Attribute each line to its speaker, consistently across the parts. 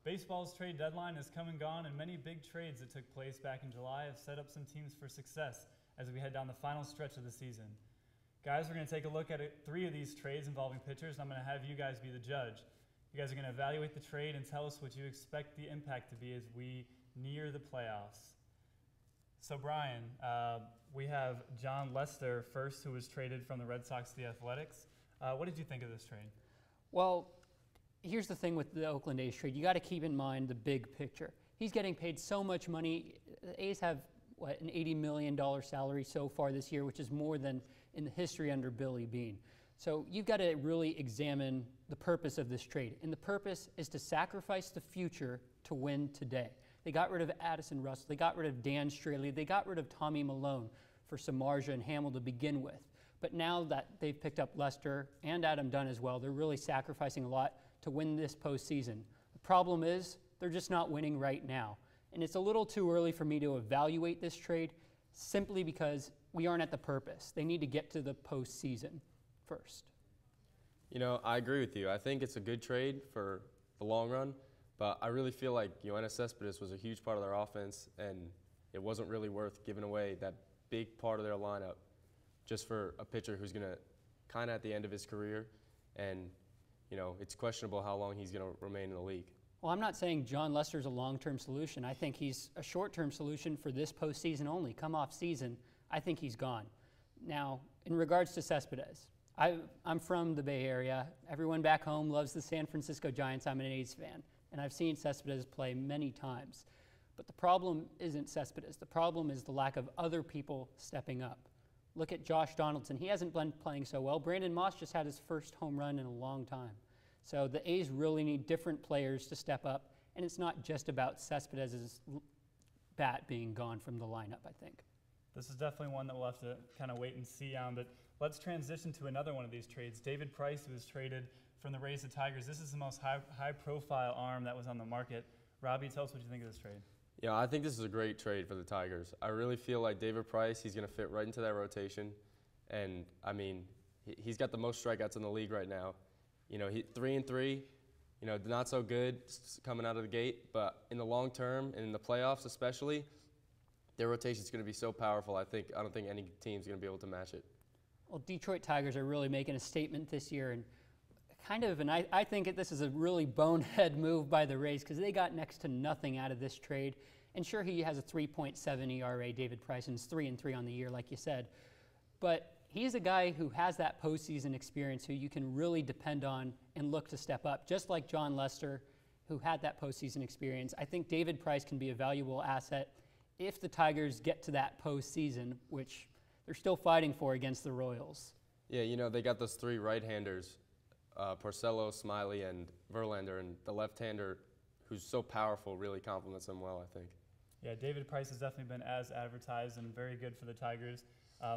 Speaker 1: Baseball's trade deadline has come and gone, and many big trades that took place back in July have set up some teams for success as we head down the final stretch of the season. Guys, we're going to take a look at 3 of these trades involving pitchers, and I'm going to have you guys be the judge. You guys are going to evaluate the trade and tell us what you expect the impact to be as we near the playoffs. So, Brian, we have Jon Lester first, who was traded from the Red Sox to the Athletics. What did you think of this trade?
Speaker 2: Well, here's the thing with the Oakland A's trade. You got to keep in mind the big picture. He's getting paid so much money. The A's have, an $80 million salary so far this year, which is more than in the history under Billy Beane. So you've got to really examine the purpose of this trade. And the purpose is to sacrifice the future to win today. They got rid of Addison Russell. They got rid of Dan Straley. They got rid of Tommy Malone for Samardzija and Hamill to begin with. But now that they've picked up Lester and Adam Dunn as well, they're really sacrificing a lot to win this postseason. The problem is they're just not winning right now. And it's a little too early for me to evaluate this trade simply because we aren't at the purpose. They need to get to the postseason first.
Speaker 3: You know, I agree with you. I think it's a good trade for the long run, but I really feel like Cespedes was a huge part of their offense, and it wasn't really worth giving away that big part of their lineup just for a pitcher who's going to kind of at the end of his career, and it's questionable how long he's going to remain in the league.
Speaker 2: Well, I'm not saying Jon Lester's a long-term solution. I think he's a short-term solution for this postseason only. Come off season, I think he's gone. Now, in regards to Cespedes, I'm from the Bay Area. Everyone back home loves the San Francisco Giants. I'm an A's fan, and I've seen Cespedes play many times. But the problem isn't Cespedes. The problem is the lack of other people stepping up. Look at Josh Donaldson. He hasn't been playing so well. Brandon Moss just had his first home run in a long time. So the A's really need different players to step up, and it's not just about Cespedes' bat being gone from the lineup, I think.
Speaker 1: This is definitely one that we'll have to kind of wait and see on, but let's transition to another one of these trades. David Price, who was traded from the Rays to Tigers. This is the most high-profile arm that was on the market. Robbie, tell us what you think of this trade.
Speaker 3: Yeah, I think this is a great trade for the Tigers. I really feel like David Price, he's going to fit right into that rotation. And, I mean, he's got the most strikeouts in the league right now. 3-3, not so good coming out of the gate. But in the long term and in the playoffs especially, their rotation is going to be so powerful, I don't think any team's going to be able to match it.
Speaker 2: Well, Detroit Tigers are really making a statement this year. And I think this is a really bonehead move by the Rays because they got next to nothing out of this trade. And sure, he has a 3.7 ERA, David Price, and it's 3-3 on the year, like you said. But he's a guy who has that postseason experience who you can really depend on and look to step up, just like Jon Lester, who had that postseason experience. I think David Price can be a valuable asset if the Tigers get to that postseason, which they're still fighting for against the Royals.
Speaker 3: Yeah, they got those 3 right-handers, Porcello, Smiley, and Verlander, and the left-hander, who's so powerful, really complements them well, I think.
Speaker 1: Yeah, David Price has definitely been as advertised and very good for the Tigers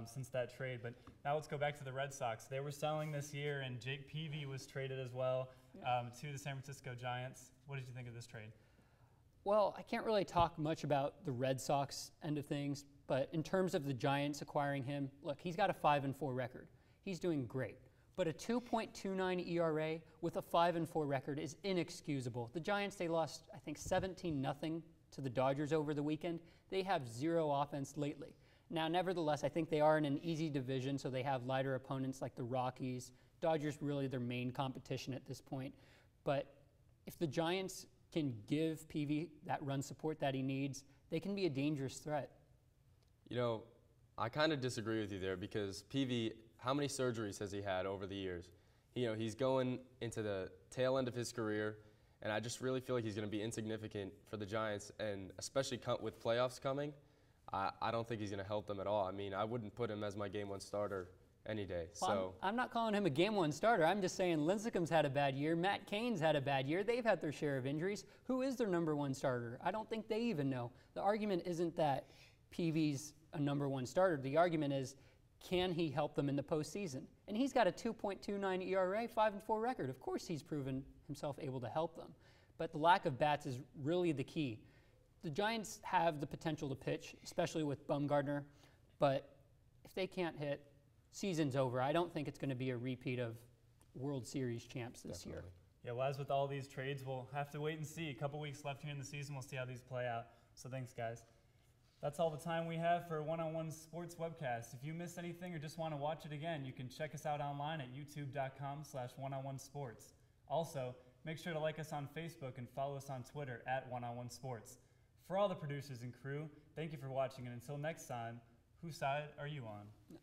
Speaker 1: since that trade. But now let's go back to the Red Sox. They were selling this year, and Jake Peavy was traded as well to the San Francisco Giants. What did you think of this trade?
Speaker 2: Well, I can't really talk much about the Red Sox end of things, but in terms of the Giants acquiring him, look, he's got a 5-4 record. He's doing great. But a 2.29 ERA with a 5-4 record is inexcusable. The Giants, they lost, I think, 17-0 to the Dodgers over the weekend. They have 0 offense lately. Now, nevertheless, I think they are in an easy division, so they have lighter opponents like the Rockies. Dodgers really their main competition at this point. But if the Giants can give Peavy that run support that he needs, they can be a dangerous threat.
Speaker 3: I kind of disagree with you there because Peavy, how many surgeries has he had over the years? He's going into the tail end of his career, and I just really feel like he's going to be insignificant for the Giants, and especially with playoffs coming, I don't think he's going to help them at all. I mean, I wouldn't put him as my Game 1 starter any day.
Speaker 2: Well, I'm not calling him a Game 1 starter. I'm just saying Lincecum's had a bad year. Matt Cain's had a bad year. They've had their share of injuries. Who is their number 1 starter? I don't think they even know. The argument isn't that Peavy's a number 1 starter. The argument is, can he help them in the postseason? And he's got a 2.29 ERA, 5-4 record. Of course he's proven himself able to help them. But the lack of bats is really the key. The Giants have the potential to pitch, especially with Bumgarner, but if they can't hit, season's over. I don't think it's going to be a repeat of World Series champs this year.
Speaker 1: Yeah, well, as with all these trades, we'll have to wait and see. A couple weeks left here in the season. We'll see how these play out. So thanks, guys. That's all the time we have for One-on-One Sports Webcast. If you missed anything or just want to watch it again, you can check us out online at youtube.com/oneonOnesports. Also, make sure to like us on Facebook and follow us on Twitter at One-on-One Sports. For all the producers and crew, thank you for watching, and until next time, whose side are you on?
Speaker 2: No.